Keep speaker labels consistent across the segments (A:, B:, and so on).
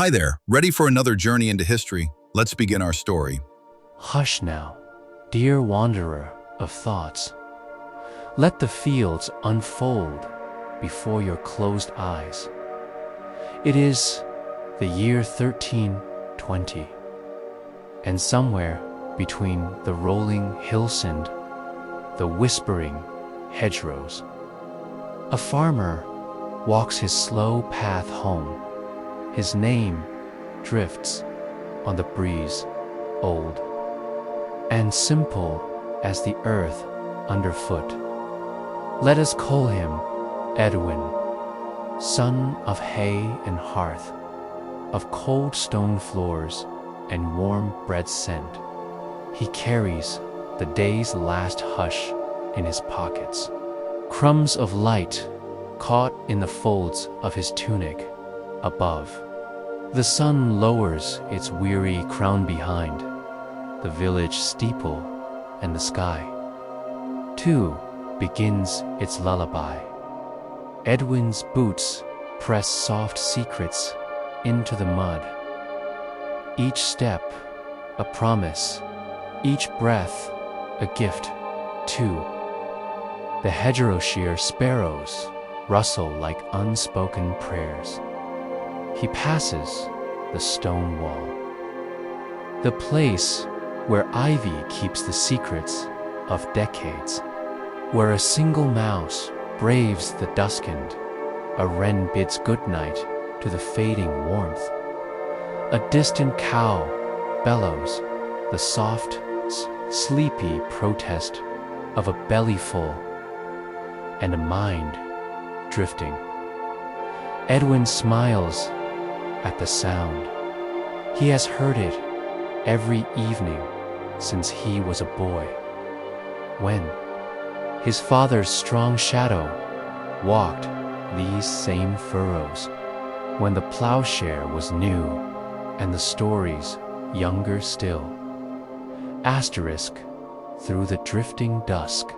A: Hi there, ready for another journey into history? Let's begin our story.
B: Hush now, dear wanderer of thoughts. Let the fields unfold before your closed eyes. It is the year 1320, and somewhere between the rolling hillside, the whispering hedgerows, a farmer walks his slow path home. His name drifts on the breeze, old and simple as the earth underfoot. Let us call him Edwin, son of hay and hearth, of cold stone floors and warm bread scent. He carries the day's last hush in his pockets, crumbs of light caught in the folds of his tunic above. The sun lowers its weary crown behind the village steeple, and the sky, too, begins its lullaby. Edwin's boots press soft secrets into the mud. Each step a promise, each breath a gift, too. The hedgerow sparrows rustle like unspoken prayers. He passes the stone wall, the place where ivy keeps the secrets of decades, where a single mouse braves the dusk and a wren bids goodnight to the fading warmth. A distant cow bellows the soft, sleepy protest of a belly full and a mind drifting. Edwin smiles at the sound. He has heard it every evening since he was a boy, when his father's strong shadow walked these same furrows, when the plowshare was new and the stories younger still. Asterisk through the drifting dusk.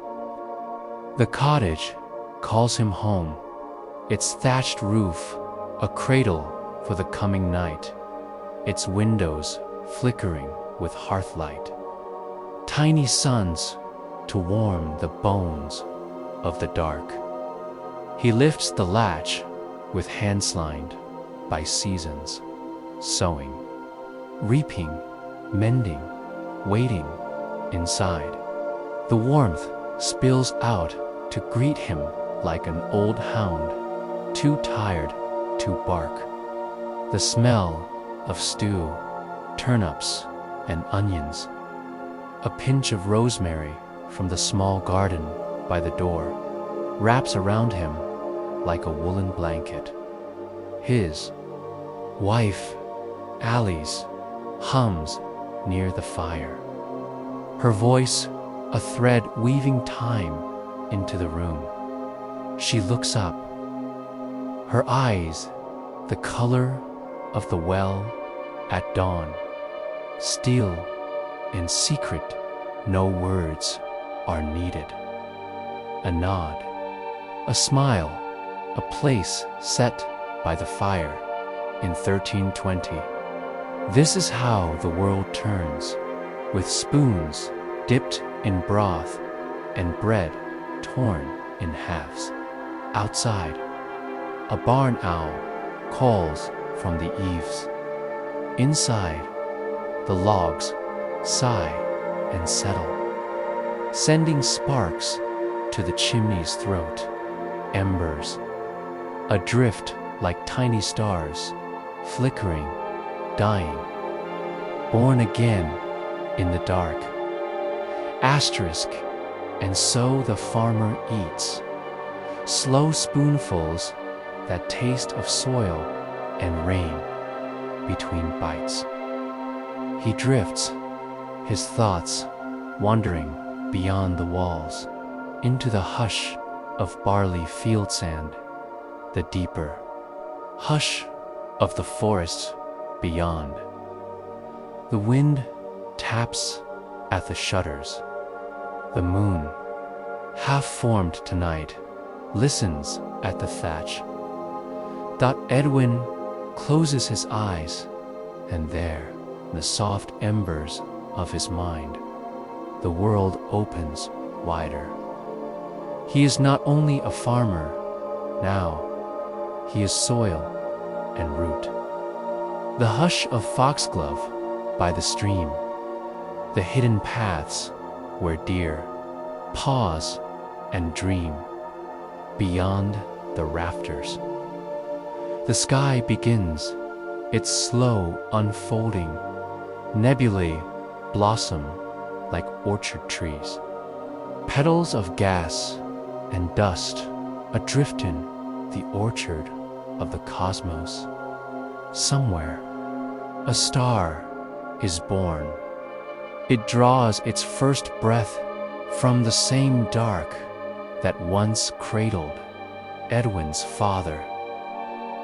B: The cottage calls him home, its thatched roof a cradle for the coming night, its windows flickering with hearthlight. Tiny suns to warm the bones of the dark. He lifts the latch with hands lined by seasons, sowing, reaping, mending, waiting inside. The warmth spills out to greet him like an old hound, too tired to bark. The smell of stew, turnips, and onions. A pinch of rosemary from the small garden by the door wraps around him like a woolen blanket. His wife, Alice, hums near the fire, her voice a thread weaving time into the room. She looks up, her eyes the color of the well at dawn. Still and secret, no words are needed. A nod, a smile, a place set by the fire in 1320. This is how the world turns, with spoons dipped in broth and bread torn in halves. Outside, a barn owl calls from the eaves. Inside, the logs sigh and settle, sending sparks to the chimney's throat. Embers, adrift like tiny stars, flickering, dying, born again in the dark. Asterisk, and so the farmer eats, slow spoonfuls that taste of soil and rain between bites. He drifts, his thoughts wandering beyond the walls, into the hush of barley field sand, the deeper hush of the forests beyond. The wind taps at the shutters. The moon, half formed tonight, listens at the thatch. Edwin closes his eyes, and there, in the soft embers of his mind, the world opens wider. He is not only a farmer, now he is soil and root. The hush of foxglove by the stream, the hidden paths where deer pause and dream beyond the rafters. The sky begins its slow unfolding. Nebulae blossom like orchard trees. Petals of gas and dust adrift in the orchard of the cosmos. Somewhere, a star is born. It draws its first breath from the same dark that once cradled Edwin's father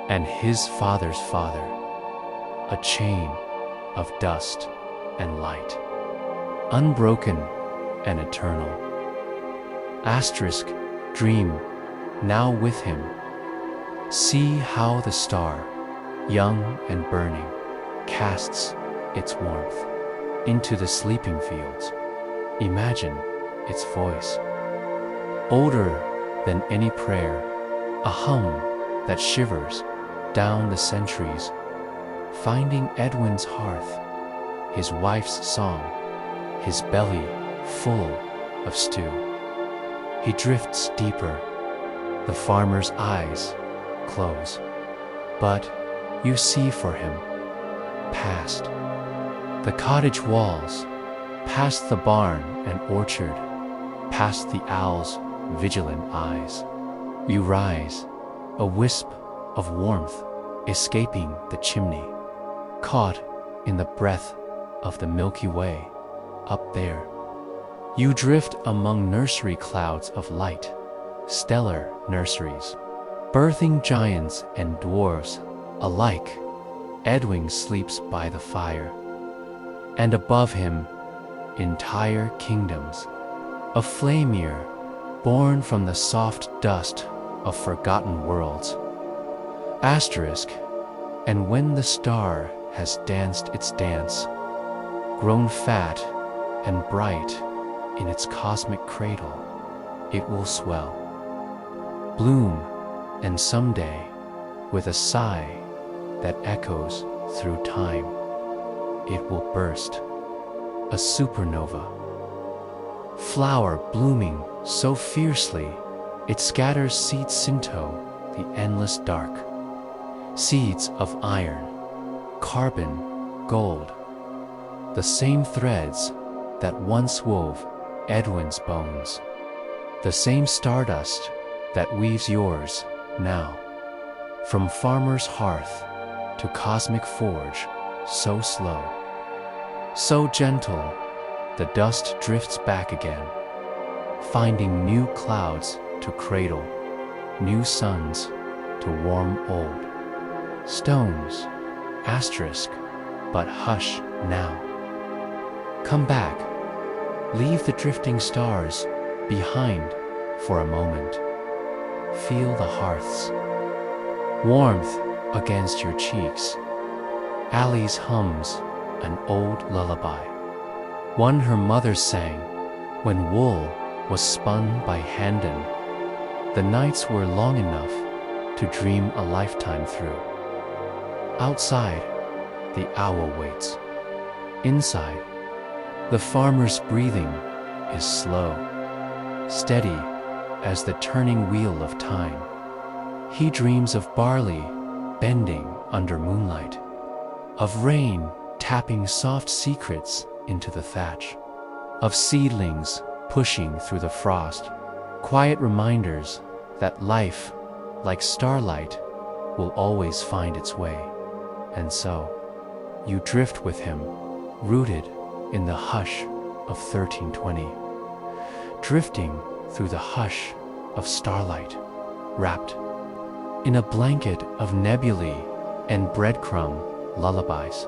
B: and his father's father, a chain of dust and light, unbroken and eternal. Asterisk, dream now with him. See how the star, young and burning, casts its warmth into the sleeping fields. Imagine its voice, older than any prayer, a hum that shivers down the centuries, finding Edwin's hearth, his wife's song, his belly full of stew. He drifts deeper, the farmer's eyes close, but you see for him, past the cottage walls, past the barn and orchard, past the owl's vigilant eyes. You rise, a wisp of warmth escaping the chimney, caught in the breath of the Milky Way up there. You drift among nursery clouds of light, stellar nurseries, birthing giants and dwarves alike. Edwin sleeps by the fire, and above him, entire kingdoms, a flameir born from the soft dust of forgotten worlds. Asterisk, and when the star has danced its dance, grown fat and bright in its cosmic cradle, it will swell, bloom, and someday, with a sigh that echoes through time, it will burst, a supernova. Flower blooming so fiercely, it scatters seed cinto the endless dark. Seeds of iron, carbon, gold, the same threads that once wove Edwin's bones, the same stardust that weaves yours now. From farmer's hearth to cosmic forge, so slow, so gentle, the dust drifts back again, finding new clouds to cradle, new suns to warm old stones. Asterisk, but hush now. Come back, leave the drifting stars behind for a moment. Feel the hearth's warmth against your cheeks. Alice hums an old lullaby, one her mother sang when wool was spun by Handon. The nights were long enough to dream a lifetime through. Outside, the owl waits. Inside, the farmer's breathing is slow, steady as the turning wheel of time. He dreams of barley bending under moonlight, of rain tapping soft secrets into the thatch, of seedlings pushing through the frost, quiet reminders that life, like starlight, will always find its way. And so, you drift with him, rooted in the hush of 1320, drifting through the hush of starlight, wrapped in a blanket of nebulae and breadcrumb lullabies.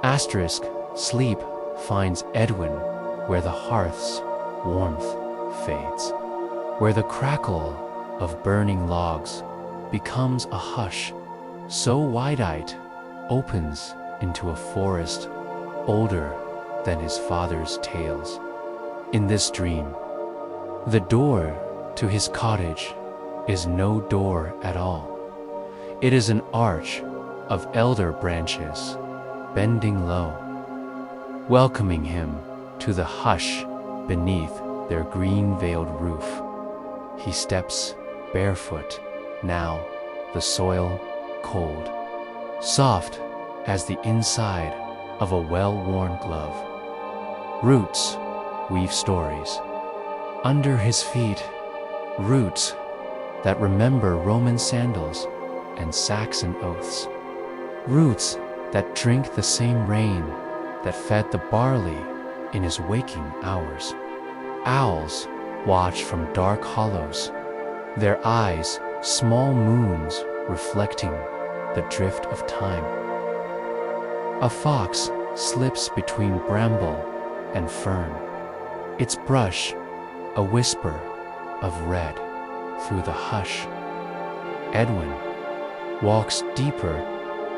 B: Asterisk, sleep finds Edwin where the hearth's warmth fades, where the crackle of burning logs becomes a hush so wide-eyed, opens into a forest older than his father's tales. In this dream, the door to his cottage is no door at all. It is an arch of elder branches bending low, welcoming him to the hush beneath their green-veiled roof. He steps barefoot, now the soil cold, soft as the inside of a well-worn glove. Roots weave stories. Under his feet, roots that remember Roman sandals and Saxon oaths. Roots that drink the same rain that fed the barley in his waking hours. Owls watch from dark hollows, their eyes small moons reflecting the drift of time. A fox slips between bramble and fern, its brush a whisper of red through the hush. Edwin walks deeper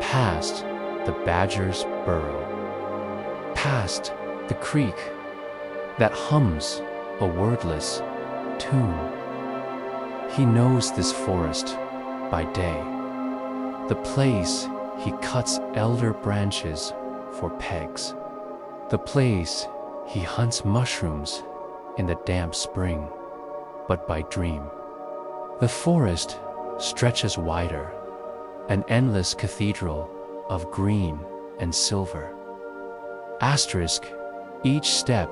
B: past the badger's burrow, past the creek that hums a wordless tune. He knows this forest by day, the place he cuts elder branches for pegs, the place he hunts mushrooms in the damp spring, but by dream. The forest stretches wider, an endless cathedral of green and silver. Asterisk, each step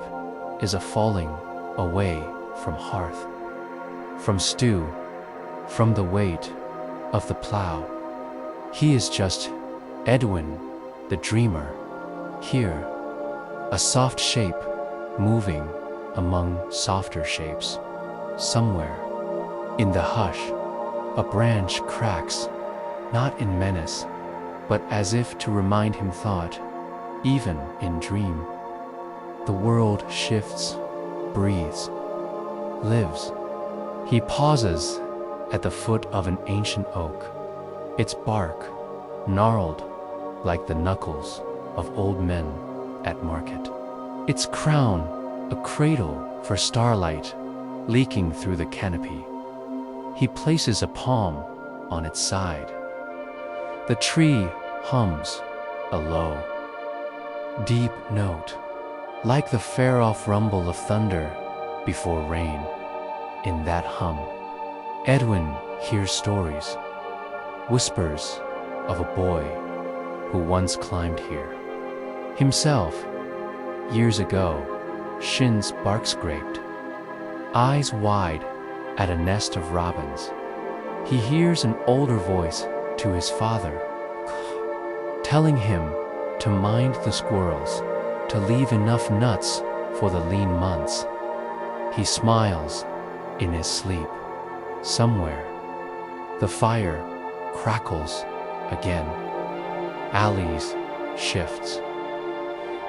B: is a falling away from hearth, from stew, from the weight of the plow. He is just Edwin, the dreamer, here, a soft shape moving among softer shapes. Somewhere in the hush, a branch cracks, not in menace, but as if to remind him thought, even in dream. The world shifts, breathes, lives. He pauses at the foot of an ancient oak, its bark gnarled like the knuckles of old men at market, its crown a cradle for starlight leaking through the canopy. He places a palm on its side. The tree hums a low, deep note, like the far-off rumble of thunder before rain. In that hum, Edwin hears stories, whispers of a boy who once climbed here. Himself, years ago, shins bark-scraped, eyes wide at a nest of robins. He hears an older voice to his father, telling him to mind the squirrels, to leave enough nuts for the lean months. He smiles in his sleep. Somewhere, the fire crackles again. Alice shifts.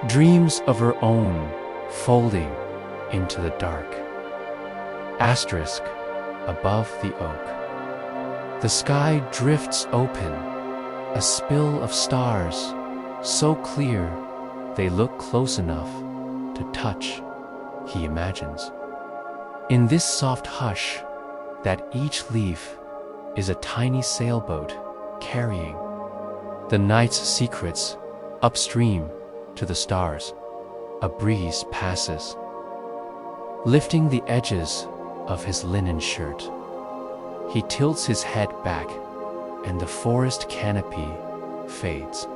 B: Dreams of her own folding into the dark. Asterisk above the oak. The sky drifts open, a spill of stars, so clear they look close enough to touch, he imagines. In this soft hush, that each leaf is a tiny sailboat carrying the night's secrets upstream to the stars. A breeze passes, lifting the edges of his linen shirt. He tilts his head back, and the forest canopy fades,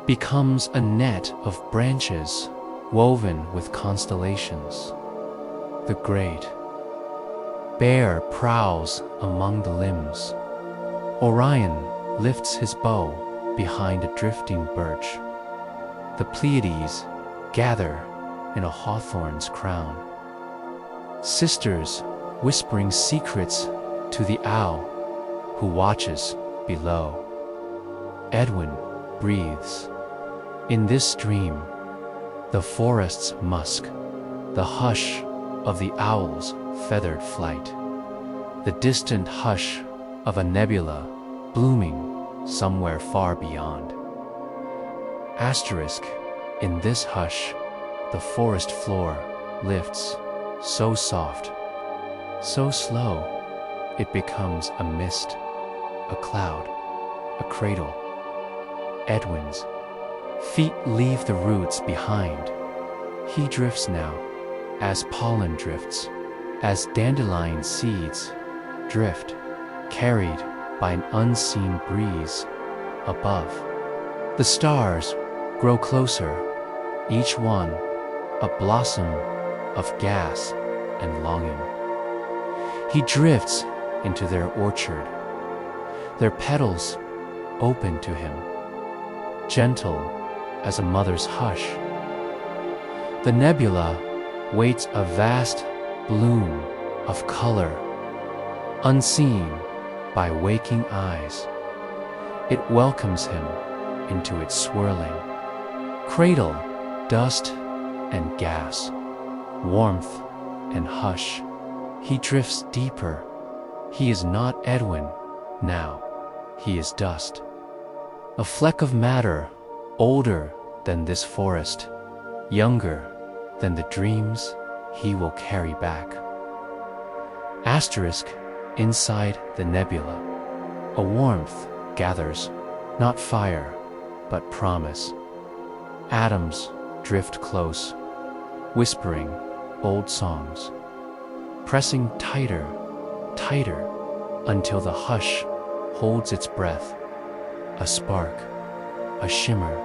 B: becomes a net of branches woven with constellations. The great bear prowls among the limbs. Orion lifts his bow behind a drifting birch. The Pleiades gather in a hawthorn's crown. Sisters whispering secrets to the owl who watches below. Edwin breathes. In this dream, the forest's musk, the hush of the owl's feathered flight, the distant hush of a nebula blooming somewhere far beyond. Asterisk, in this hush, the forest floor lifts, so soft, so slow, it becomes a mist, a cloud, a cradle. Edwin's feet leave the roots behind. He drifts now, as pollen drifts, as dandelion seeds drift, carried by an unseen breeze above. The stars grow closer, each one a blossom of gas and longing. He drifts into their orchard, their petals open to him, gentle as a mother's hush. The nebula waits a vast bloom of color, unseen by waking eyes. It welcomes him into its swirling cradle, dust and gas, warmth and hush. He drifts deeper. He is not Edwin now. He is dust, a fleck of matter, older than this forest, younger than the dreams he will carry back. Asterisk, inside the nebula, a warmth gathers, not fire, but promise. Atoms drift close, whispering old songs, pressing tighter, tighter, until the hush holds its breath. A spark, a shimmer,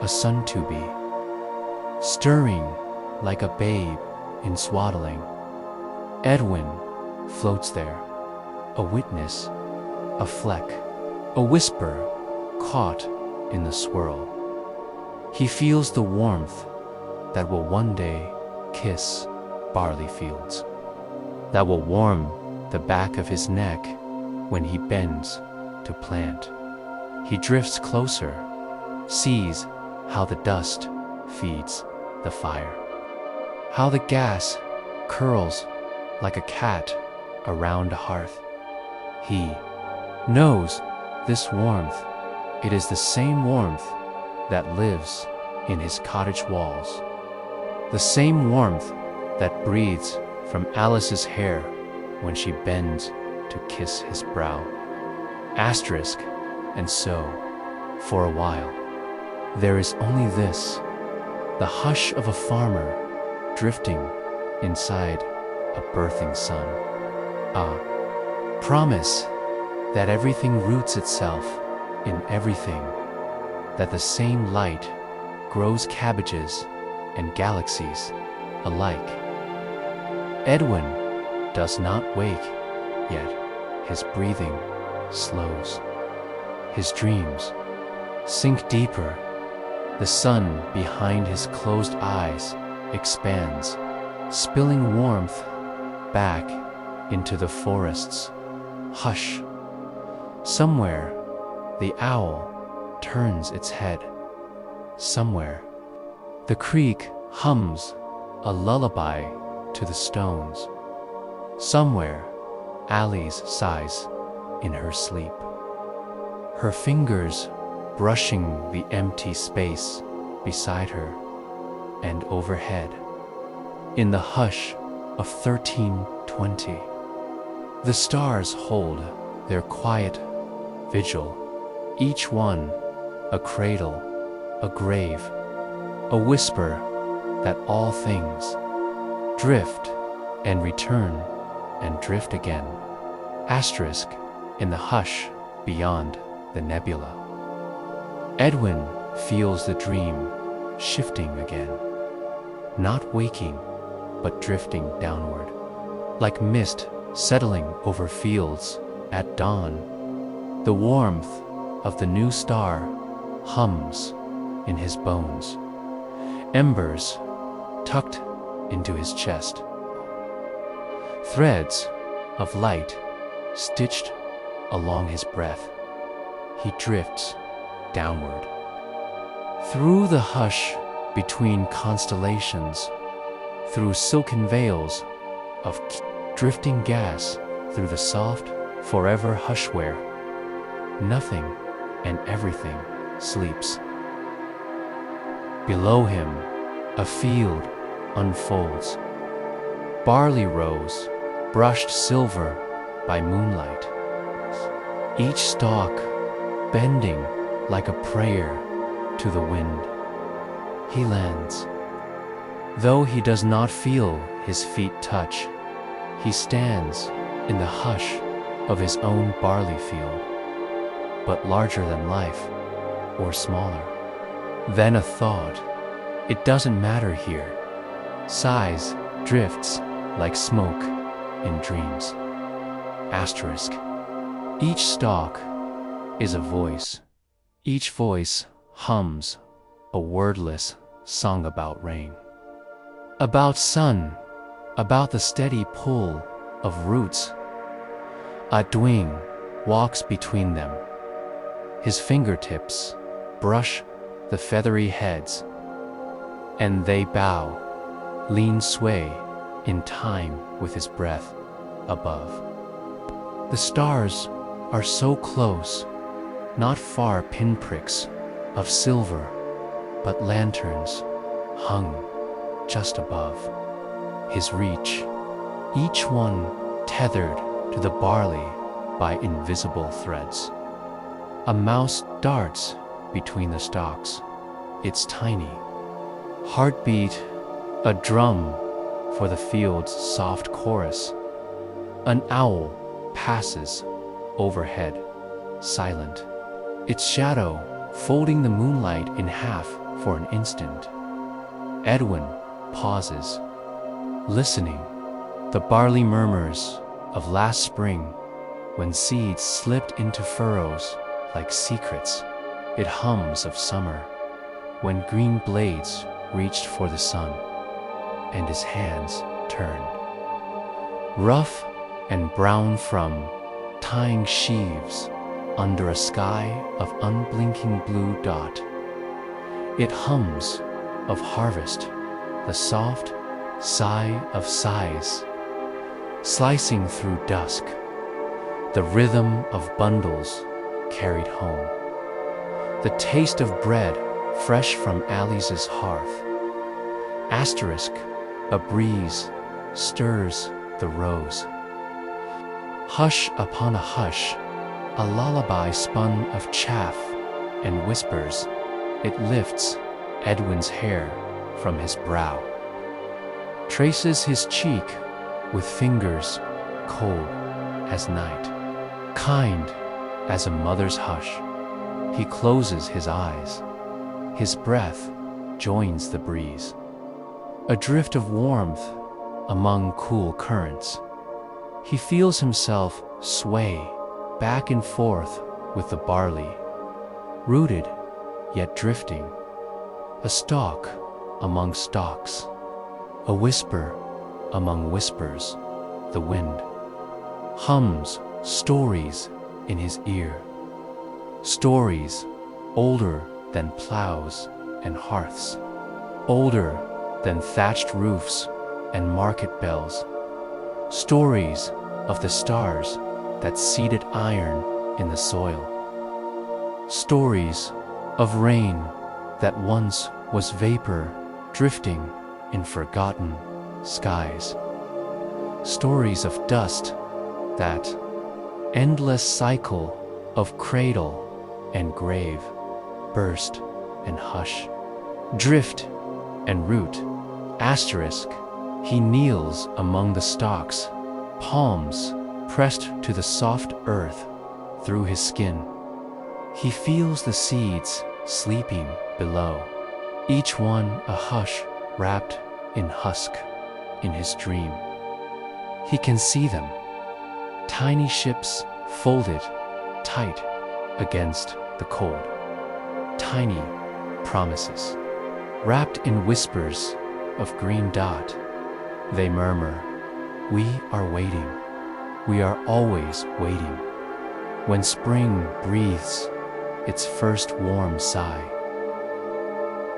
B: a sun to be, stirring like a babe in swaddling. Edwin floats there, a witness, a fleck, a whisper caught in the swirl. He feels the warmth that will one day kiss barley fields, that will warm the back of his neck when he bends to plant. He drifts closer, sees how the dust feeds the fire, how the gas curls like a cat around a hearth. He knows this warmth. It is the same warmth that lives in his cottage walls, the same warmth that breathes from Alice's hair when she bends to kiss his brow. Asterisk, and so, for a while, there is only this, the hush of a farmer drifting inside a birthing sun. A promise that everything roots itself in everything, that the same light grows cabbages and galaxies alike. Edwin does not wake, yet his breathing slows. His dreams sink deeper. The sun behind his closed eyes expands, spilling warmth back into the forest's hush. Somewhere, the owl turns its head. Somewhere, the creek hums a lullaby to the stones. Somewhere, Alice sighs in her sleep, her fingers brushing the empty space beside her and overhead. In the hush of 1320, the stars hold their quiet vigil, each one a cradle, a grave, a whisper that all things drift and return and drift again. Asterisk, in the hush beyond the nebula. Edwin feels the dream shifting again, not waking, but drifting downward, like mist settling over fields at dawn. The warmth of the new star hums in his bones, embers tucked into his chest, threads of light stitched along his breath. He drifts downward, through the hush between constellations, through silken veils of drifting gas, through the soft, forever hushware. Nothing and everything sleeps. Below him, a field unfolds. Barley rows, brushed silver by moonlight. Each stalk bending like a prayer to the wind. He lands. Though he does not feel his feet touch, he stands in the hush of his own barley field, but larger than life, or smaller. Then a thought, it doesn't matter here. Size drifts like smoke in dreams. Asterisk. Each stalk is a voice. Each voice hums a wordless song about rain, about sun, about the steady pull of roots. A Dwing walks between them. His fingertips brush the feathery heads, and they bow, lean, sway in time with his breath above. The stars are so close, not far pinpricks of silver, but lanterns hung just above his reach, each one tethered to the barley by invisible threads. A mouse darts between the stalks, its tiny heartbeat a drum for the field's soft chorus. An owl passes overhead, silent, its shadow folding the moonlight in half for an instant. Edwin pauses, listening. The barley murmurs of last spring, when seeds slipped into furrows like secrets. It hums of summer, when green blades reached for the sun, and his hands turned. Rough and brown from tying sheaves under a sky of unblinking blue dot. It hums of harvest, the soft sigh of sighs, slicing through dusk, the rhythm of bundles carried home, the taste of bread fresh from Alice's hearth. Asterisk, a breeze stirs the rose. Hush upon a hush, a lullaby spun of chaff and whispers. It lifts Edwin's hair from his brow, traces his cheek with fingers cold as night, kind as a mother's hush. He closes his eyes. His breath joins the breeze, a drift of warmth among cool currents. He feels himself sway back and forth with the barley, rooted yet drifting, a stalk among stalks, a whisper among whispers. The wind hums stories in his ear, stories older than plows and hearths, older than thatched roofs and market bells, stories of the stars that seeded iron in the soil, stories of rain that once was vapor drifting in forgotten skies, stories of dust, that endless cycle of cradle and grave, burst and hush, drift and root. Asterisk, he kneels among the stalks, palms pressed to the soft earth through his skin. He feels the seeds sleeping below, each one a hush wrapped in husk in his dream. He can see them, tiny ships folded tight against the cold, tiny promises, wrapped in whispers of green dot. They murmur, we are waiting, we are always waiting. When spring breathes its first warm sigh,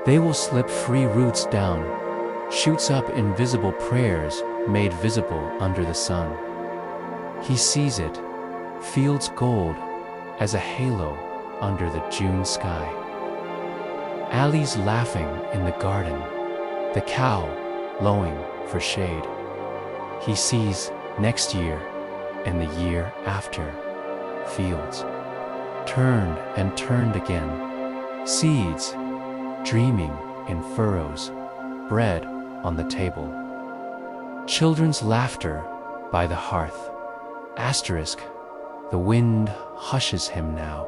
B: they will slip free roots down, shoots up invisible prayers made visible under the sun. He sees it, fields gold as a halo under the June sky. Allie's laughing in the garden, the cow lowing for shade. He sees next year and the year after, fields turned and turned again, seeds dreaming in furrows, bread on the table. Children's laughter by the hearth. Asterisk, the wind hushes him now,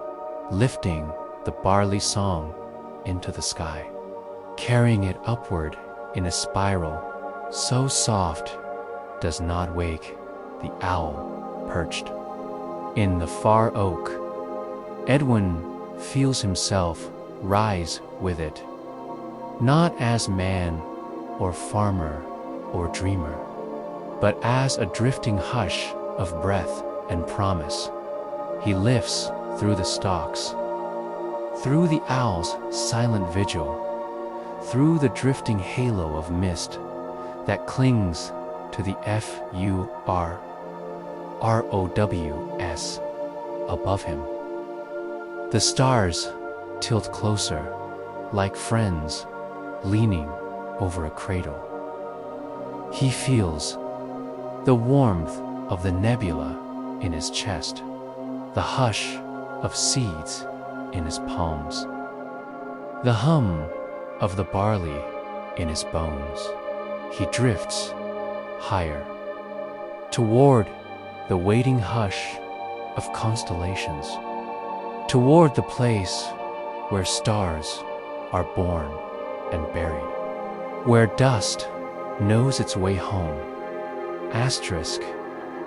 B: lifting the barley song into the sky, carrying it upward in a spiral so soft does not wake the owl perched in the far oak. Edwin feels himself rise with it, not as man or farmer or dreamer, but as a drifting hush of breath and promise. He lifts through the stalks, through the owl's silent vigil, through the drifting halo of mist that clings to the FURROWS above him. The stars tilt closer, like friends leaning over a cradle. He feels the warmth of the nebula in his chest, the hush of seeds in his palms, the hum of the barley in his bones. He drifts higher, toward the waiting hush of constellations, toward the place where stars are born and buried, where dust knows its way home. Asterisk,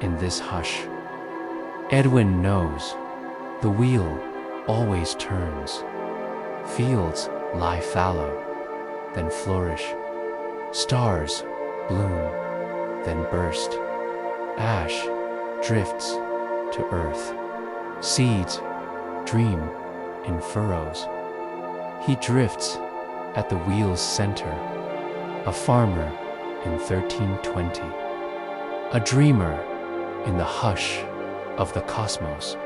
B: in this hush, Edwin knows the wheel always turns. Fields lie fallow, then flourish. Stars bloom, then burst. Ash drifts to earth. Seeds dream in furrows. He drifts at the wheel's center, a farmer in 1320, a dreamer in the hush of the cosmos,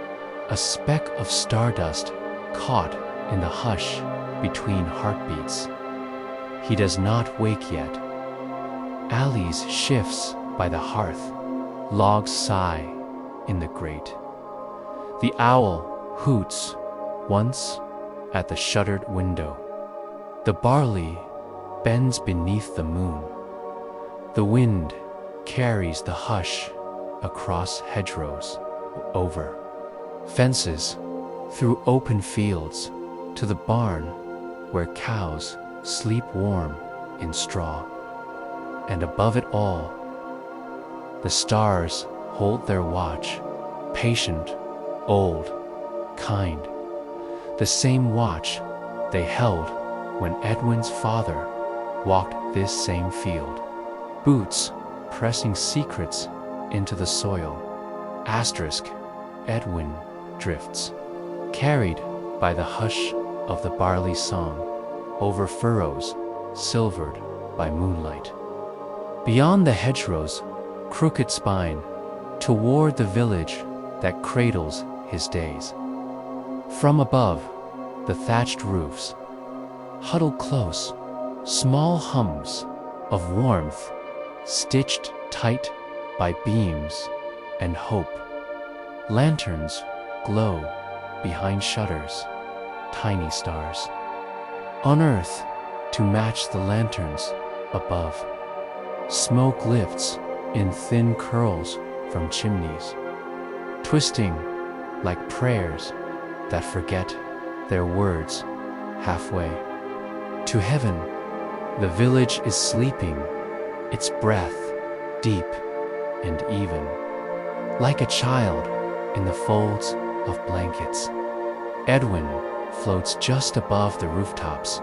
B: a speck of stardust caught in the hush between heartbeats. He does not wake yet. Alleys shifts by the hearth, logs sigh in the grate. The owl hoots once at the shuttered window. The barley bends beneath the moon. The wind carries the hush across hedgerows, over fences, through open fields, to the barn where cows sleep warm in straw. And above it all, the stars hold their watch, patient, old, kind, the same watch they held when Edwin's father walked this same field, boots pressing secrets into the soil. Asterisk, Edwin drifts, carried by the hush of the barley song, over furrows silvered by moonlight. Beyond the hedgerows, crooked spine, toward the village that cradles his days. From above, the thatched roofs, huddled close, small hums of warmth, stitched tight by beams and hope. Lanterns glow behind shutters, tiny stars. On earth, to match the lanterns above. Smoke lifts in thin curls from chimneys, twisting like prayers that forget their words halfway. To heaven, the village is sleeping, its breath deep and even, like a child in the folds of blankets. Edwin floats just above the rooftops,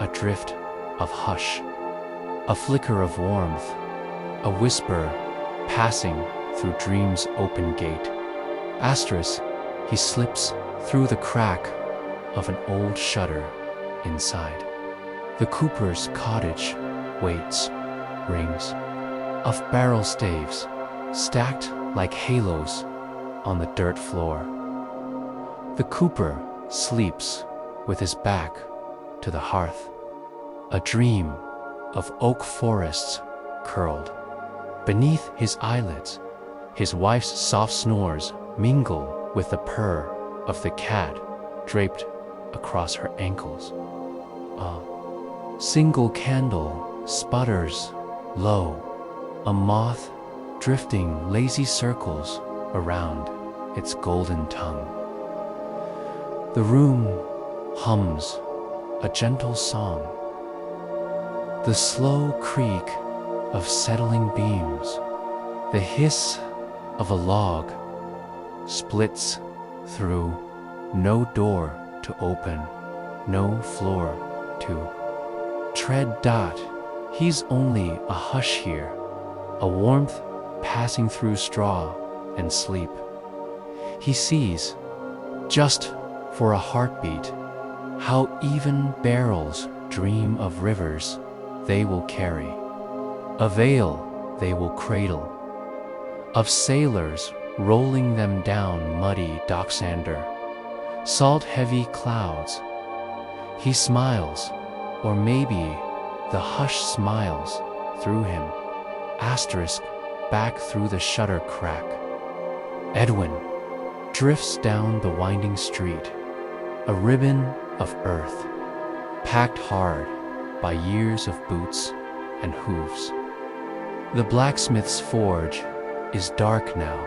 B: a drift of hush, a flicker of warmth, a whisper passing through dream's open gate. Asterisk, he slips through the crack of an old shutter inside. The cooper's cottage waits, rings of barrel staves stacked like halos on the dirt floor. The cooper sleeps with his back to the hearth. A dream of oak forests curled. Beneath his eyelids, his wife's soft snores mingle with the purr of the cat draped across her ankles. A single candle sputters low, a moth drifting lazy circles around its golden tongue. The room hums a gentle song. The slow creak of settling beams, the hiss of a log splits through, no door to open, no floor to tread. He's only a hush here, a warmth passing through straw and sleep. He sees, just for a heartbeat, how even barrels dream of rivers they will carry, a veil they will cradle, of sailors rolling them down muddy docksander, salt-heavy clouds. He smiles, or maybe the hush smiles through him, back through the shutter crack. Edwin drifts down the winding street, a ribbon of earth, packed hard by years of boots and hooves. The blacksmith's forge is dark now,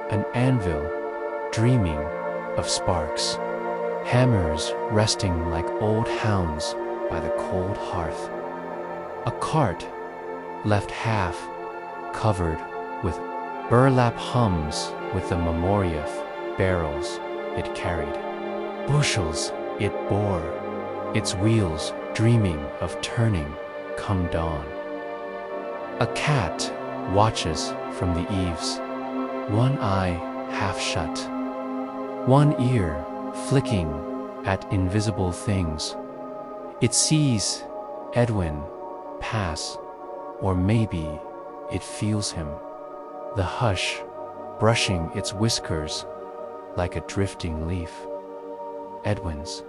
B: an anvil dreaming of sparks, hammers resting like old hounds by the cold hearth. A cart left half covered with burlap hums with the memoriaf barrels it carried. Bushels it bore, its wheels dreaming of turning come dawn. A cat watches from the eaves, one eye half shut, one ear flicking at invisible things. It sees Edwin pass, or maybe it feels him, the hush brushing its whiskers like a drifting leaf. Edwin's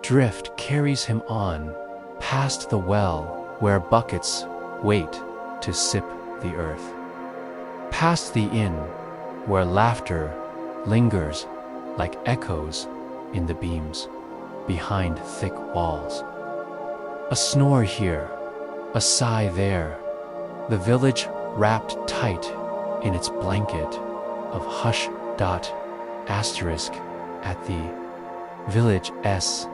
B: drift carries him on, past the well where buckets wait to sip the earth, past the inn where laughter lingers like echoes in the beams behind thick walls. A snore here, a sigh there, the village wrapped tight in its blanket of hush. Asterisk at the village's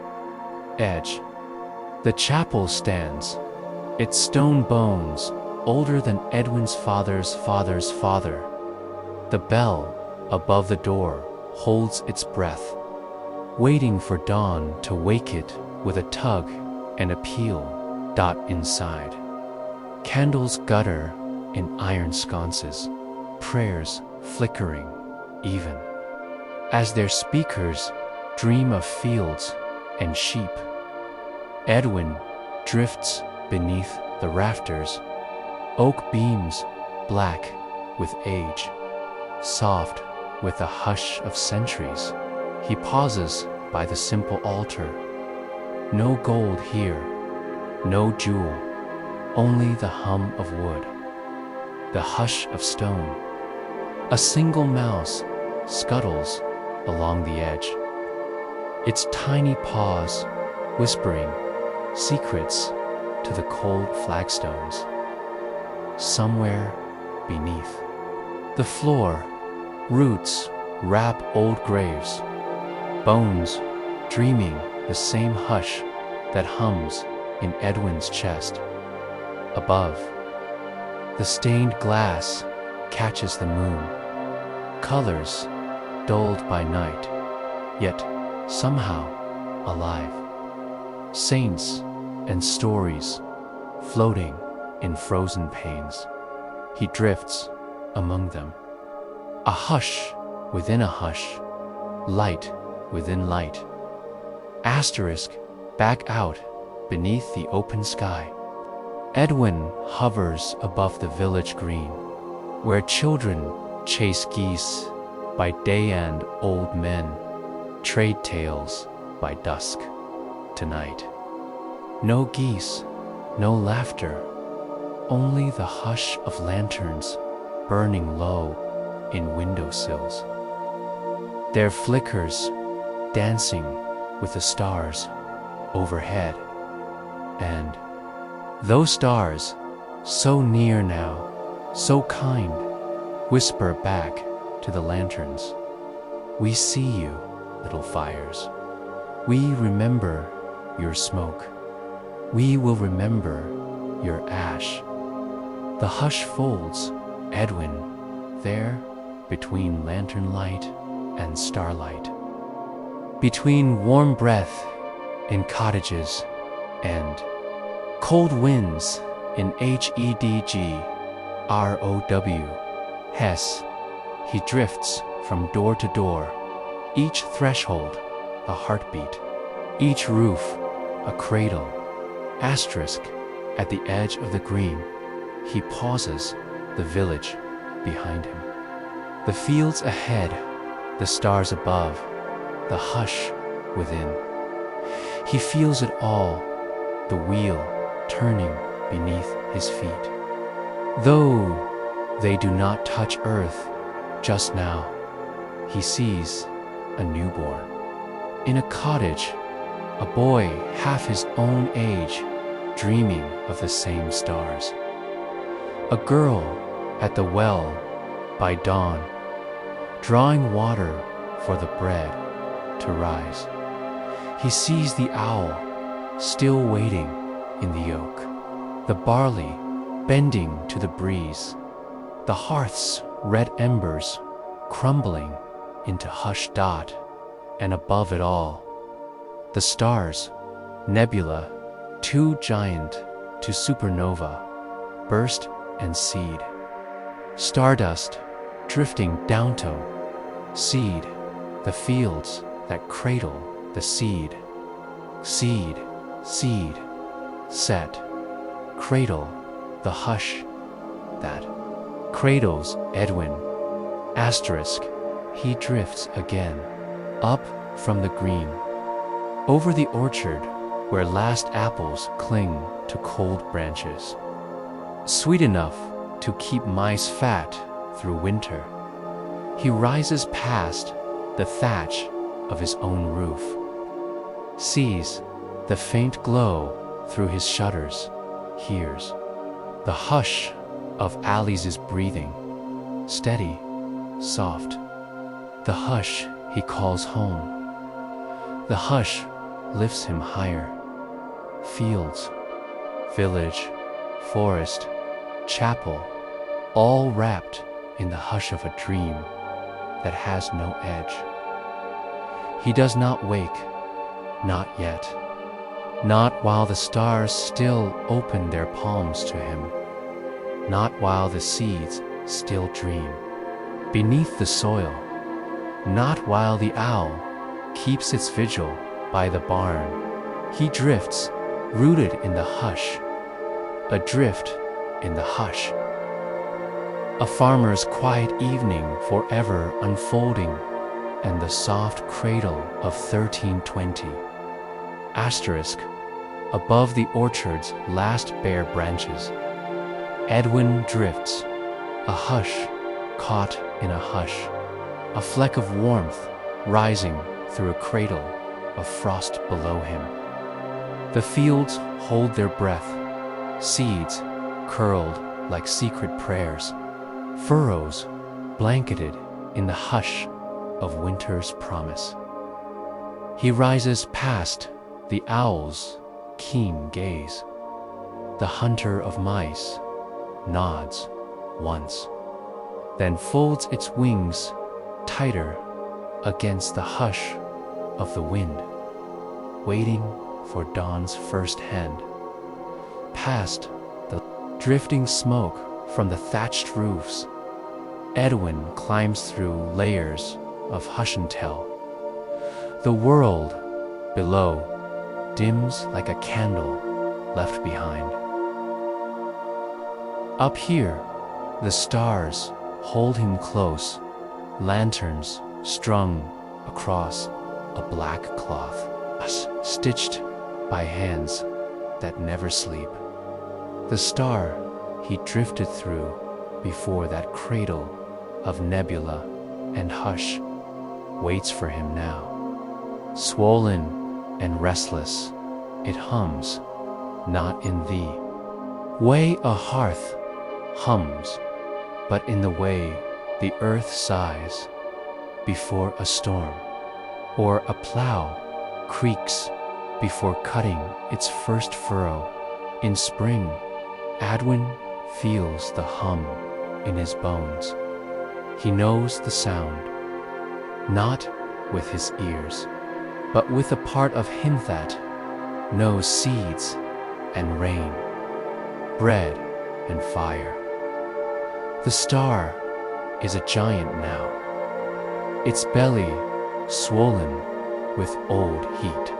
B: edge. The chapel stands, its stone bones older than Edwin's father's father. The bell above the door holds its breath, waiting for dawn to wake it with a tug and a peal. Inside, candles gutter in iron sconces, prayers flickering even as their speakers dream of fields and sheep. Edwin drifts beneath the rafters, oak beams black with age, soft with the hush of centuries. He pauses by the simple altar. No gold here, no jewel, only the hum of wood, the hush of stone. A single mouse scuttles along the edge, its tiny paws whispering secrets to the cold flagstones. Somewhere beneath the floor, roots wrap old graves, bones dreaming the same hush that hums in Edwin's chest. Above, the stained glass catches the moon, colors dulled by night, yet somehow alive. Saints and stories floating in frozen panes. He drifts among them. A hush within a hush, light within light. Asterisk back out beneath the open sky. Edwin hovers above the village green, where children chase geese by day and old men Trade tales by dusk tonight. No geese, no laughter, only the hush of lanterns burning low in windowsills. Their flickers dancing with the stars overhead. And those stars, so near now, so kind, whisper back to the lanterns, "We see you, little fires. We remember your smoke. We will remember your ash." The hush folds Edwin there between lantern light and starlight, between warm breath in cottages and cold winds in HEDGROW. Hess, he drifts from door to door, each threshold a heartbeat, each roof a cradle. Asterisk at the edge of the green, he pauses, the village behind him. The fields ahead, the stars above, the hush within. He feels it all, the wheel turning beneath his feet. Though they do not touch earth just now, he sees a newborn. In a cottage, a boy half his own age, dreaming of the same stars. A girl at the well by dawn, drawing water for the bread to rise. He sees the owl still waiting in the oak, the barley bending to the breeze, the hearth's red embers crumbling into hushed dot, and above it all, the stars, nebula, too giant to supernova, burst and seed. Stardust drifting downto, seed, the fields that cradle the seed. Seed, seed, set, cradle, the hush that cradles Edwin. Asterisk, he drifts again, up from the green, over the orchard where last apples cling to cold branches. Sweet enough to keep mice fat through winter. He rises past the thatch of his own roof, sees the faint glow through his shutters, hears the hush of Alice's breathing, steady, soft. The hush he calls home. The hush lifts him higher. Fields, village, forest, chapel, all wrapped in the hush of a dream that has no edge. He does not wake, not yet, not while the stars still open their palms to him, not while the seeds still dream beneath the soil, not while the owl keeps its vigil by the barn. He drifts, rooted in the hush, adrift in the hush. A farmer's quiet evening forever unfolding, and the soft cradle of 1320. Asterisk, above the orchard's last bare branches. Edwin drifts, a hush caught in a hush, a fleck of warmth rising through a cradle of frost below him. The fields hold their breath, seeds curled like secret prayers, furrows blanketed in the hush of winter's promise. He rises past the owl's keen gaze. The hunter of mice nods once, then folds its wings tighter against the hush of the wind, waiting for dawn's first hand. Past the drifting smoke from the thatched roofs, Edwin climbs through layers of hush and tell. The world below dims like a candle left behind. Up here, the stars hold him close, lanterns strung across a black cloth, stitched by hands that never sleep. The star he drifted through before that cradle of nebula and hush waits for him now. Swollen and restless, it hums, not in the way a hearth hums, but in the way the earth sighs before a storm, or a plow creaks before cutting its first furrow. In spring, Edwin feels the hum in his bones. He knows the sound, not with his ears, but with a part of him that knows seeds and rain, bread and fire. The star is a giant now, its belly swollen with old heat,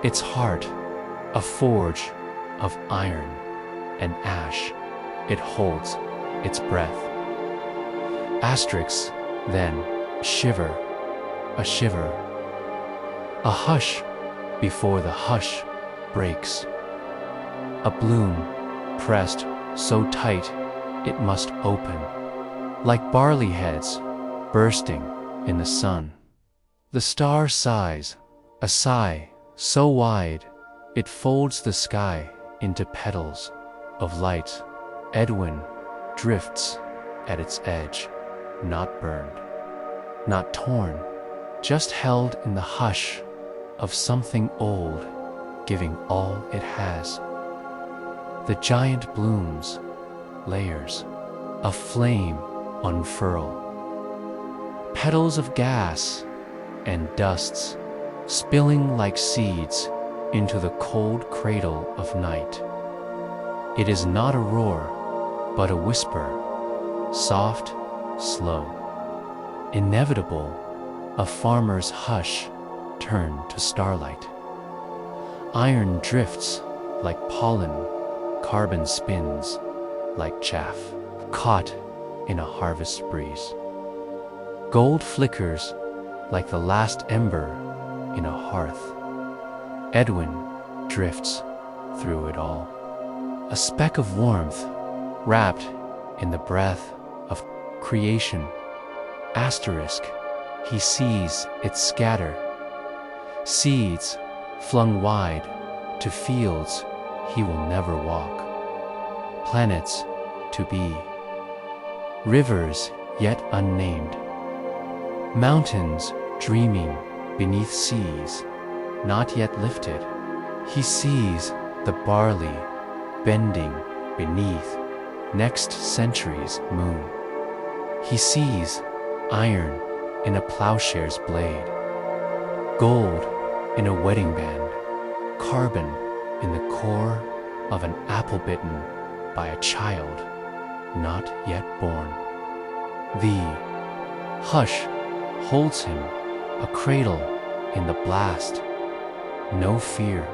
B: its heart a forge of iron and ash. It holds its breath. Asterix, then, a shiver, a hush before the hush breaks. A bloom pressed so tight it must open, like barley heads bursting in the sun. The star sighs, a sigh so wide it folds the sky into petals of light. Edwin drifts at its edge, not burned, not torn, just held in the hush of something old, giving all it has. The giant blooms, layers of flame unfurl, petals of gas and dusts spilling like seeds into the cold cradle of night. It is not a roar, but a whisper, soft, slow, inevitable, a farmer's hush turned to starlight. Iron drifts like pollen, carbon spins like chaff, caught in a harvest breeze. Gold flickers like the last ember in a hearth. Edwin drifts through it all. A speck of warmth wrapped in the breath of creation. Asterisk, he sees it scatter. Seeds flung wide to fields he will never walk. Planets to be. Rivers yet unnamed. Mountains dreaming beneath seas not yet lifted. He sees the barley bending beneath next century's moon. He sees iron in a plowshare's blade, gold in a wedding band, carbon in the core of an apple bitten by a child not yet born. The hush holds him, a cradle in the blast. No fear,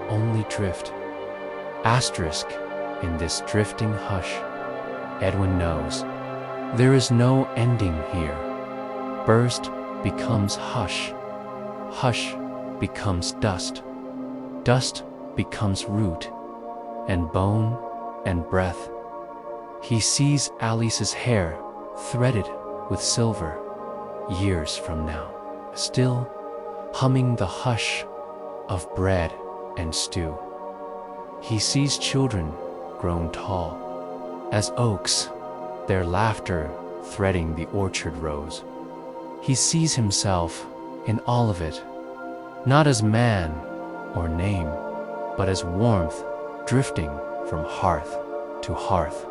B: only drift. Asterisk, in this drifting hush, Edwin knows there is no ending here. Burst becomes hush. Hush becomes dust. Dust becomes root and bone and breath. He sees Alice's hair threaded with silver years from now, still humming the hush of bread and stew. He sees children grown tall as oaks, their laughter threading the orchard rows. He sees himself in all of it, not as man or name, but as warmth drifting from hearth to hearth.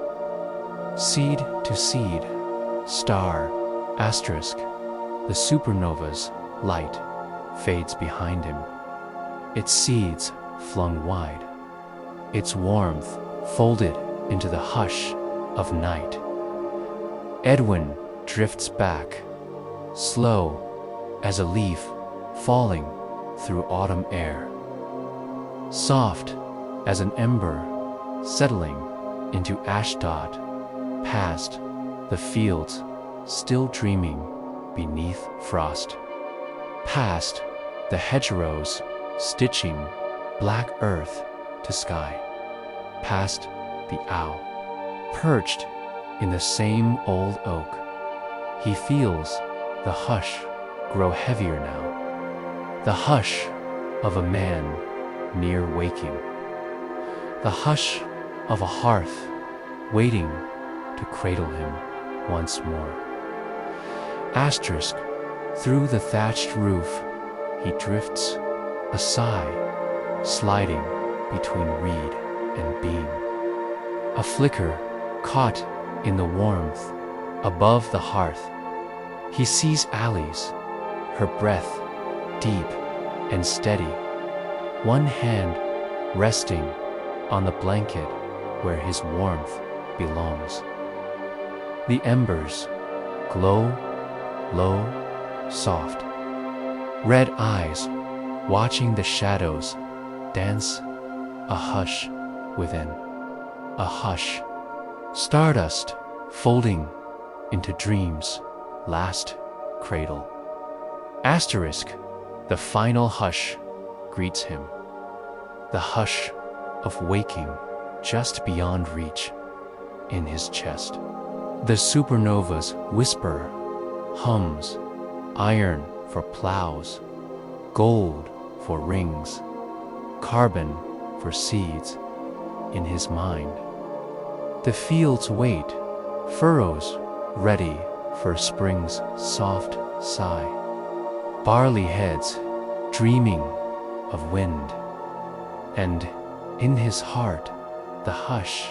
B: Seed to seed, star, asterisk, the supernova's light fades behind him. Its seeds flung wide, its warmth folded into the hush of night. Edwin drifts back, slow as a leaf falling through autumn air, soft as an ember settling into Ashdod, past the fields still dreaming beneath frost. Past the hedgerows stitching black earth to sky. Past the owl, perched in the same old oak. He feels the hush grow heavier now. The hush of a man near waking. The hush of a hearth waiting to cradle him once more. Asterisk, through the thatched roof, he drifts, a sigh sliding between reed and beam. A flicker caught in the warmth above the hearth. He sees Alice, her breath deep and steady, one hand resting on the blanket where his warmth belongs. The embers glow low, soft. Red eyes watching the shadows dance, a hush within, a hush. Stardust folding into dreams' last cradle. Asterisk, the final hush greets him. The hush of waking just beyond reach in his chest. The supernova's whisper hums, iron for plows, gold for rings, carbon for seeds in his mind. The fields wait, furrows ready for spring's soft sigh. Barley heads dreaming of wind, and in his heart the hush,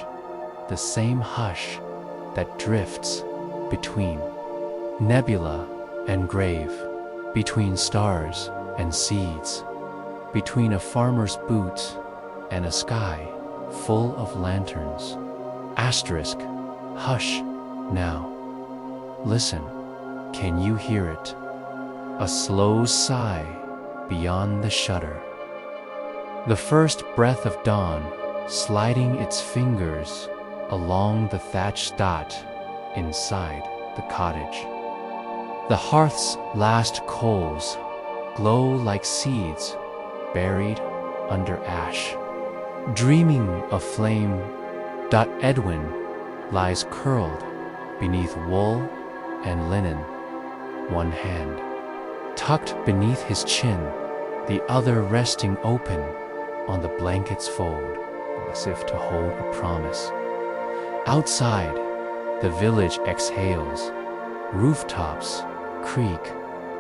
B: the same hush that drifts between nebula and grave, between stars and seeds, between a farmer's boots and a sky full of lanterns. Asterisk, hush now. Listen, can you hear it? A slow sigh beyond the shutter. The first breath of dawn sliding its fingers along the thatched dot inside the cottage. The hearth's last coals glow like seeds buried under ash. Dreaming of flame, Edwin lies curled beneath wool and linen, one hand tucked beneath his chin, the other resting open on the blanket's fold, as if to hold a promise. Outside, the village exhales, rooftops creak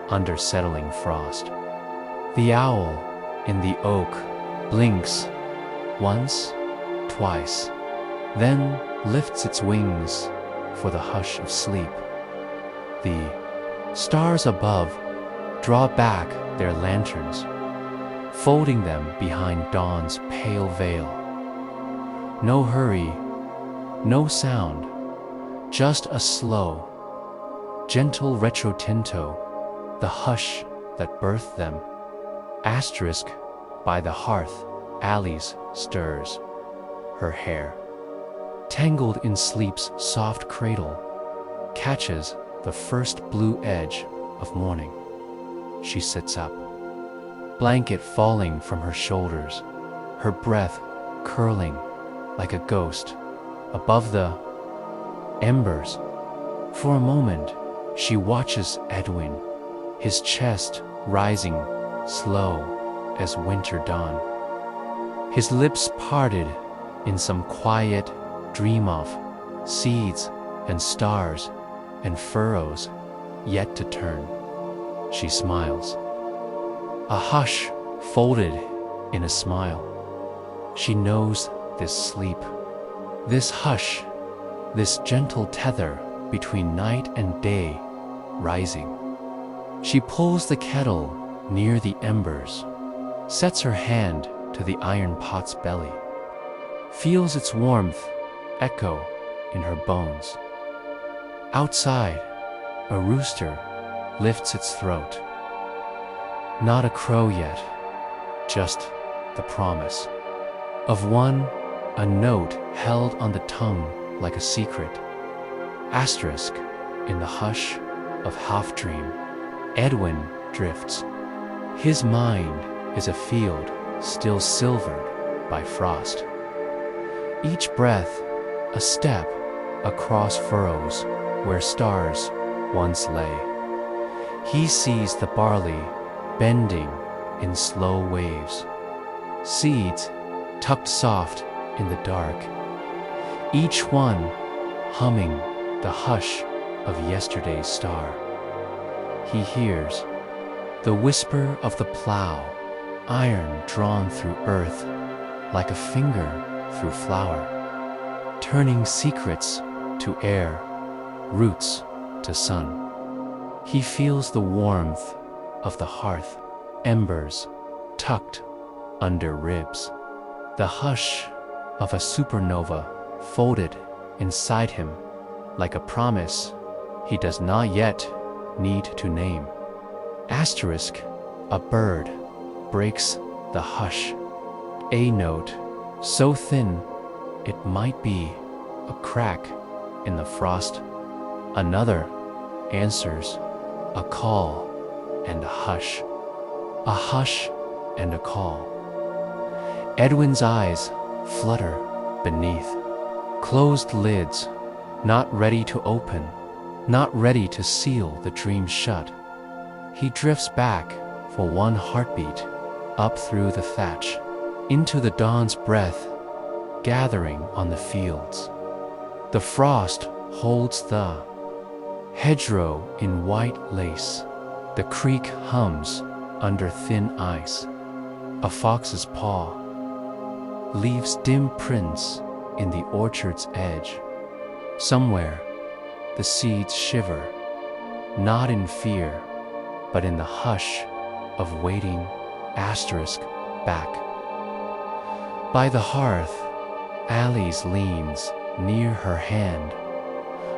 B: under settling frost. The owl in the oak blinks once, twice, then lifts its wings for the hush of sleep. The stars above draw back their lanterns, folding them behind dawn's pale veil. No hurry, no sound, just a slow, gentle retrotinto, the hush that birthed them. Asterisk, by the hearth, Alice stirs, her hair, tangled in sleep's soft cradle, catches the first blue edge of morning. She sits up, blanket falling from her shoulders, her breath curling like a ghost above the embers. For a moment, she watches Edwin, his chest rising slow as winter dawn. His lips parted in some quiet dream of seeds and stars and furrows yet to turn. She smiles. A hush folded in a smile. She knows this sleep, this hush, this gentle tether between night and day rising. She pulls the kettle near the embers, sets her hand to the iron pot's belly, feels its warmth echo in her bones. Outside, a rooster lifts its throat. Not a crow yet, just the promise of one, a note held on the tongue like a secret. Asterisk, in the hush of half-dream, Edwin drifts, His mind is a field still silvered by frost. Each breath a step across furrows where stars once lay. He sees the barley bending in slow waves, seeds tucked soft in the dark, each one humming the hush of yesterday's star. He hears the whisper of the plow, iron drawn through earth like a finger through flower, turning secrets to air, roots to sun. He feels the warmth of the hearth, embers tucked under ribs, the hush of a supernova folded inside him like a promise he does not yet need to name. Asterisk, a bird breaks the hush, a note so thin it might be a crack in the frost. Another answers, a call and a hush and a call. Edwin's eyes flutter beneath closed lids, not ready to open, not ready to seal the dream shut. He drifts back for one heartbeat, up through the thatch, into the dawn's breath, gathering on the fields. The frost holds the hedgerow in white lace. The creek hums under thin ice. A fox's paw leaves dim prints in the orchard's edge. Somewhere, the seeds shiver, not in fear, but in the hush of waiting. Asterisk, back. By the hearth, Alice leans near her hand,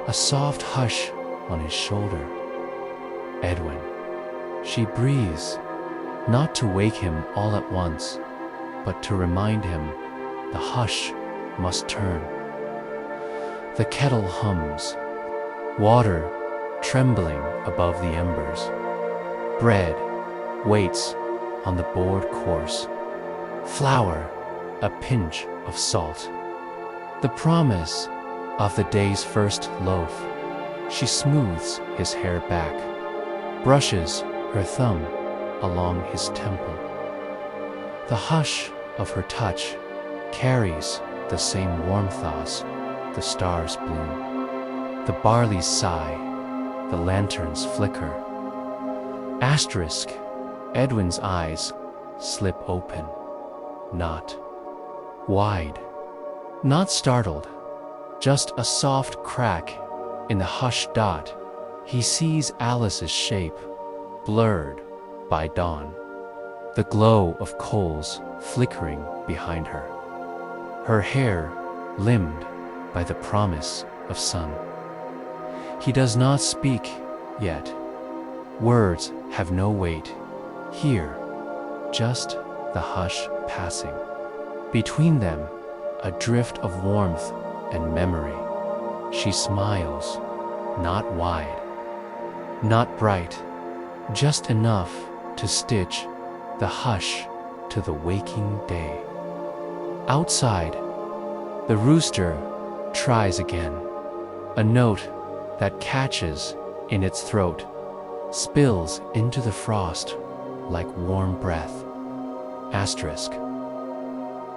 B: a soft hush on his shoulder. Edwin. She breathes, not to wake him all at once, but to remind him the hush must turn. The kettle hums, water trembling above the embers. Bread waits on the board course. Flour, a pinch of salt. The promise of the day's first loaf. She smooths his hair back, brushes her thumb along his temple. The hush of her touch carries the same warmth as the stars bloom. The barley's sigh, the lantern's flicker. Asterisk, Edwin's eyes slip open, not wide, not startled, just a soft crack in the hushed dot. He sees Alice's shape, blurred by dawn, the glow of coals flickering behind her, her hair limned by the promise of sun. He does not speak yet. Words have no weight here, just the hush passing. Between them, a drift of warmth and memory. She smiles, not wide, not bright, just enough to stitch the hush to the waking day. Outside, the rooster tries again, a note that catches in its throat, spills into the frost like warm breath. Asterisk.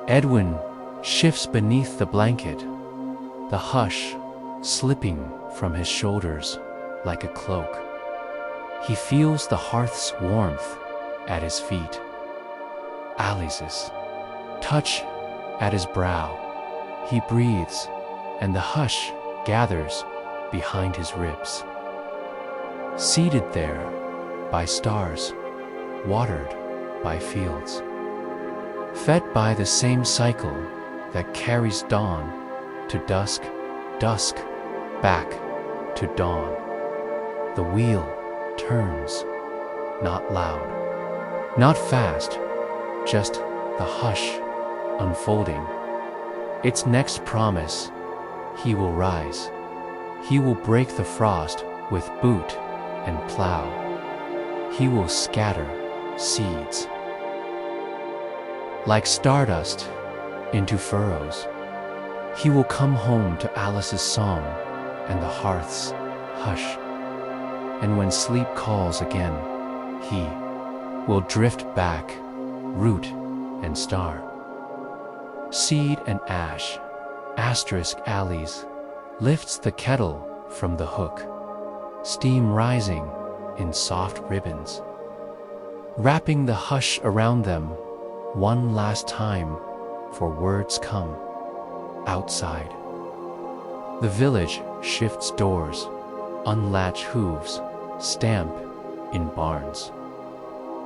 B: Edwin shifts beneath the blanket, the hush slipping from his shoulders like a cloak. He feels the hearth's warmth at his feet, Alice's touch at his brow. He breathes, and the hush gathers behind his ribs. Seated there by stars, watered by fields, fed by the same cycle that carries dawn to dusk, dusk back to dawn. The wheel turns, not loud, not fast, just the hush unfolding. Its next promise, he will rise. He will break the frost with boot and plow. He will scatter seeds. Like stardust into furrows, he will come home to Alice's song and the hearth's hush. And when sleep calls again, he will drift back, root and star. Seed and ash, asterisk alleys, lifts the kettle from the hook, steam rising in soft ribbons, wrapping the hush around them one last time, for words come outside. The village shifts doors, unlatch hooves, stamp in barns.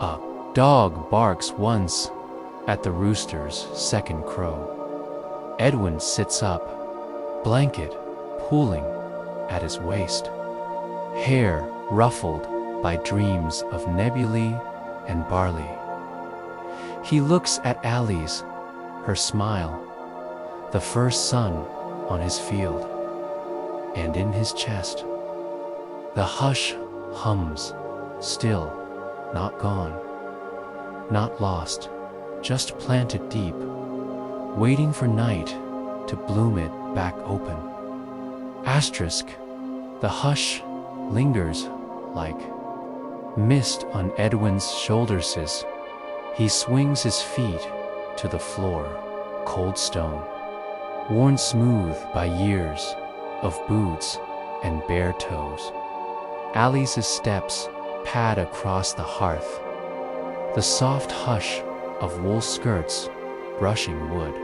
B: A dog barks once at the rooster's second crow. Edwin sits up, blanket pulling at his waist, hair ruffled by dreams of nebulae and barley. He looks at Alice, her smile, the first sun on his field, and in his chest. The hush hums, still, not gone, not lost, just planted deep, waiting for night to bloom it back open. Asterisk, the hush lingers like mist on Edwin's shoulders. He swings his feet to the floor, cold stone, worn smooth by years of boots and bare toes. Alice's steps pad across the hearth, the soft hush of wool skirts brushing wood,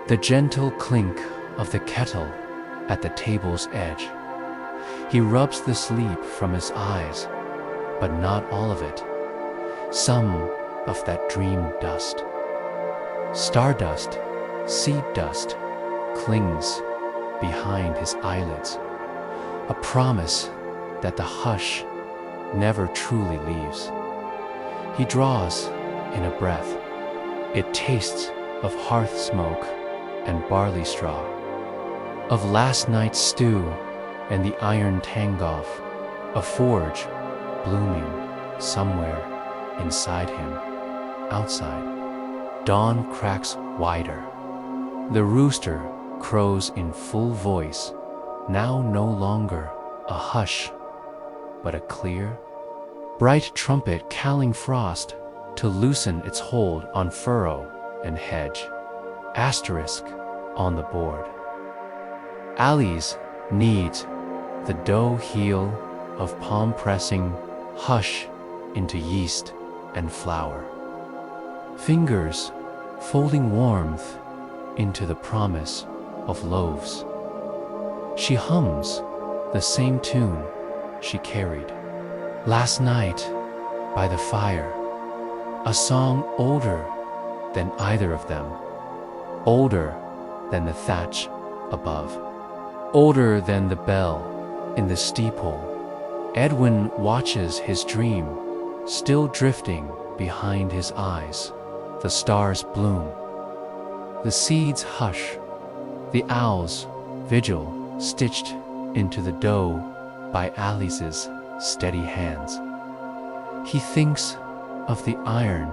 B: the gentle clink of the kettle at the table's edge. He rubs the sleep from his eyes, but not all of it. Some of that dream dust. Stardust, seed dust, clings behind his eyelids, a promise that the hush never truly leaves. He draws in a breath. It tastes of hearth smoke and barley straw, of last night's stew and the iron tangoff, a forge blooming somewhere inside him. Outside, dawn cracks wider. The rooster crows in full voice, now no longer a hush, but a clear, bright trumpet calling frost to loosen its hold on furrow and hedge. Asterisk on the board. Alice kneads the dough heel of palm pressing hush into yeast and flour. Fingers folding warmth into the promise of loaves. She hums the same tune she carried last night by the fire, a song older than either of them, older than the thatch above, older than the bell in the steeple. Edwin watches his dream, still drifting behind his eyes. The stars bloom, the seeds hush, the owl's vigil stitched into the dough by Alice's steady hands. He thinks of the iron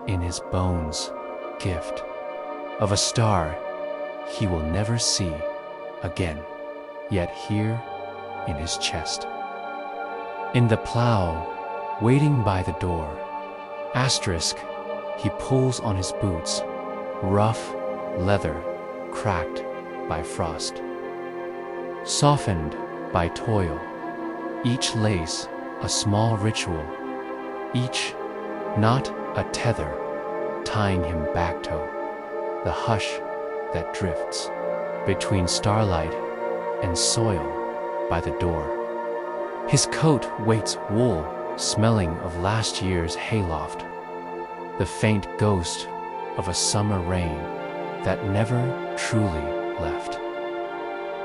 B: in his bones, gift of a star he will never see again, yet here in his chest. In the plow, waiting by the door, asterisk, he pulls on his boots, rough leather cracked by frost, softened by toil, each lace a small ritual, each not a tether tying him back to the hush that drifts between starlight and soil by the door. His coat waits wool smelling of last year's hayloft, the faint ghost of a summer rain that never truly left.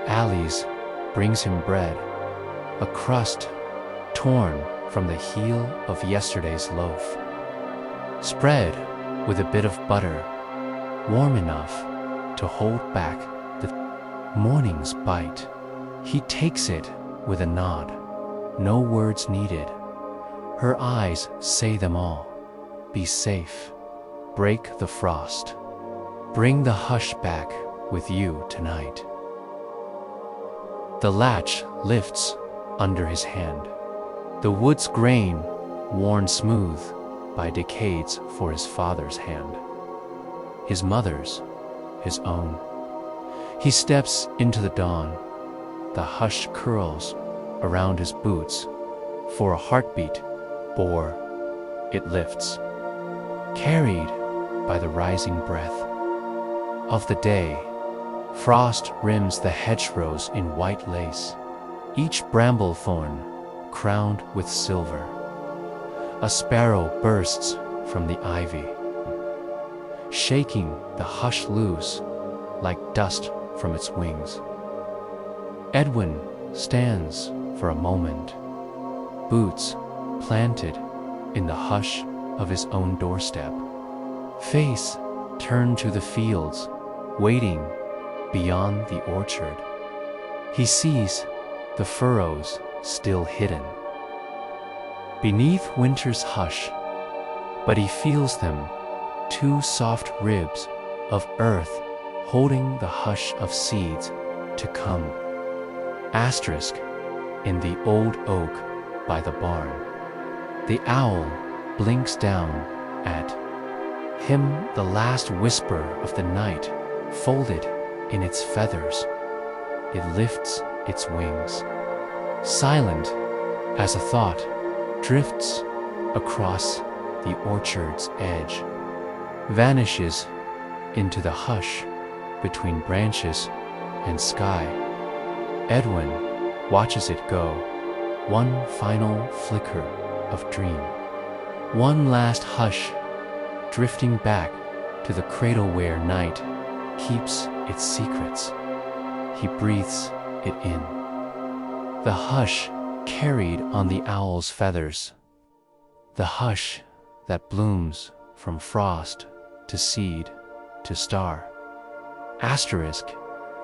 B: Alice brings him bread, a crust torn from the heel of yesterday's loaf, spread with a bit of butter, warm enough to hold back the morning's bite. He takes it with a nod, no words needed. Her eyes say them all. be safe. Break the frost. Bring the hush back with you tonight. The latch lifts under his hand. The wood's grain worn smooth by decades for his father's hand. His mother's, his own. He steps into the dawn. The hush curls around his boots. For a heartbeat, or it lifts, carried by the rising breath of the day. Frost rims the hedgerows in white lace, each bramble thorn crowned with silver. A sparrow bursts from the ivy, shaking the hush loose like dust from its wings. Edwin stands for a moment, boots planted in the hush of his own doorstep, face turned to the fields, waiting beyond the orchard. He sees the furrows still hidden beneath winter's hush, but he feels them, two soft ribs of earth holding the hush of seeds to come. Asterisk in the old oak by the barn. The owl blinks down at him, the last whisper of the night folded in its feathers. It lifts its wings, silent as a thought drifts across the orchard's edge, vanishes into the hush between branches and sky. Edwin watches it go, one final flicker of dream, one last hush, drifting back to the cradle where night keeps its secrets. He breathes it in. The hush carried on the owl's feathers, the hush that blooms from frost to seed to star. Asterisk,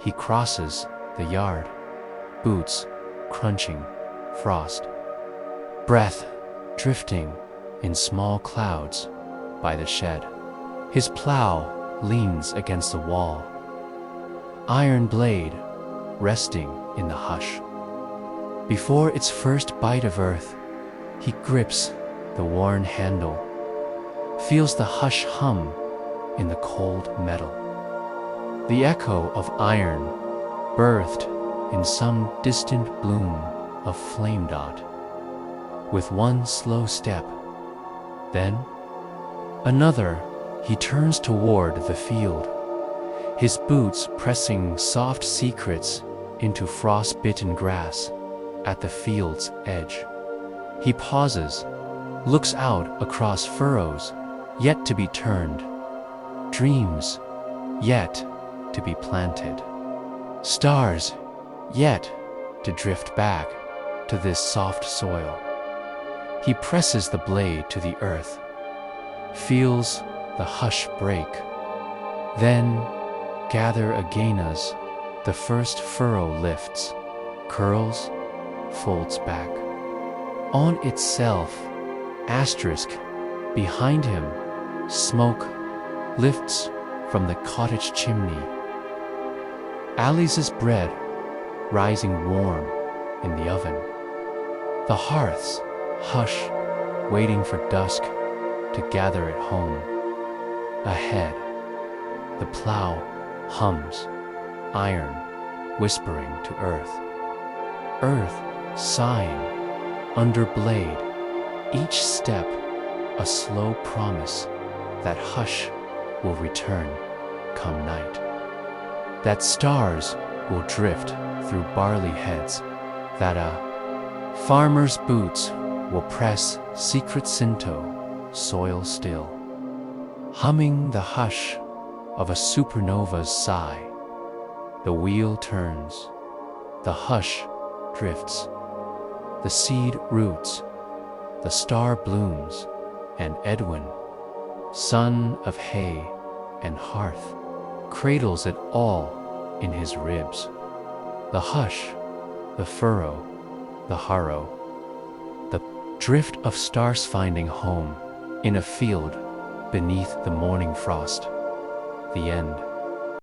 B: he crosses the yard, boots crunching frost, breath drifting in small clouds by the shed. His plow leans against the wall, iron blade resting in the hush. Before its first bite of earth, he grips the worn handle, feels the hush hum in the cold metal. The echo of iron birthed in some distant bloom of flame dot, with one slow step, then another. He turns toward the field, his boots pressing soft secrets into frost-bitten grass at the field's edge. He pauses, looks out across furrows yet to be turned, dreams yet to be planted, stars yet to drift back to this soft soil. He presses the blade to the earth, feels the hush break, then gather again as the first furrow lifts, curls, folds back. On itself, asterisk, behind him, smoke lifts from the cottage chimney. Alice's bread rising warm in the oven. The hearth's hush waiting for dusk to gather it home. Ahead, the plow hums, iron whispering to earth. Earth sighing under blade, each step a slow promise that hush will return come night. That stars will drift through barley heads, that a farmer's boots will press secret Sinto soil still, humming the hush of a supernova's sigh. The wheel turns, the hush drifts, the seed roots, the star blooms, and Edwin, son of hay and hearth, cradles it all in his ribs. The hush, the furrow, the harrow, the drift of stars finding home, in a field beneath the morning frost. The end.